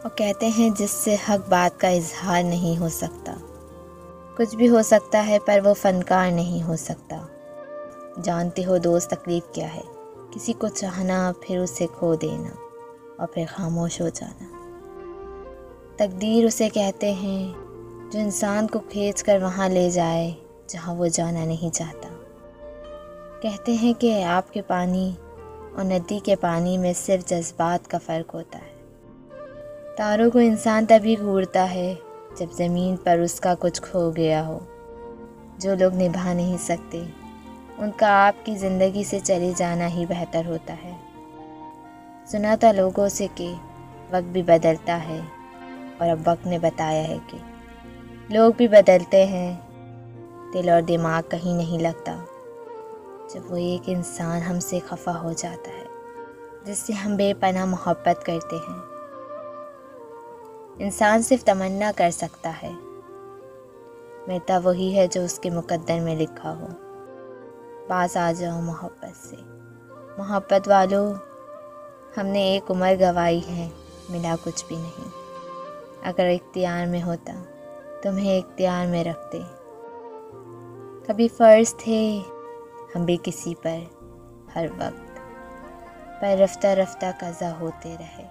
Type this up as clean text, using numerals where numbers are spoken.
और कहते हैं जिससे हक बात का इजहार नहीं हो सकता। कुछ भी हो सकता है पर वो फनकार नहीं हो सकता। जानते हो दोस्त तकलीफ क्या है? किसी को चाहना, फिर उसे खो देना और फिर खामोश हो जाना। तकदीर उसे कहते हैं जो इंसान को खींच कर वहाँ ले जाए जहाँ वो जाना नहीं चाहता। कहते हैं कि आपके पानी और नदी के पानी में सिर्फ जज्बात का फ़र्क होता है। तारों को इंसान तभी घूरता है जब ज़मीन पर उसका कुछ खो गया हो। जो लोग निभा नहीं सकते उनका आपकी ज़िंदगी से चले जाना ही बेहतर होता है। सुना था लोगों से कि वक्त भी बदलता है, और अब वक्त ने बताया है कि लोग भी बदलते हैं। दिल और दिमाग कहीं नहीं लगता जब वो एक इंसान हमसे खफा हो जाता है जिससे हम बेपनाह मोहब्बत करते हैं। इंसान सिर्फ तमन्ना कर सकता है, मिलता वही है जो उसके मुकद्दर में लिखा हो। पास आ जाओ मोहब्बत से। मोहब्बत वालों, हमने एक उम्र गंवाई है, मिला कुछ भी नहीं। अगर इख्तियार में होता तुम्हें इख्तियार में रखते। कभी फ़र्ज थे हम भी किसी पर हर वक्त, पर रफ्ता रफ्ता कज़ा होते रहे।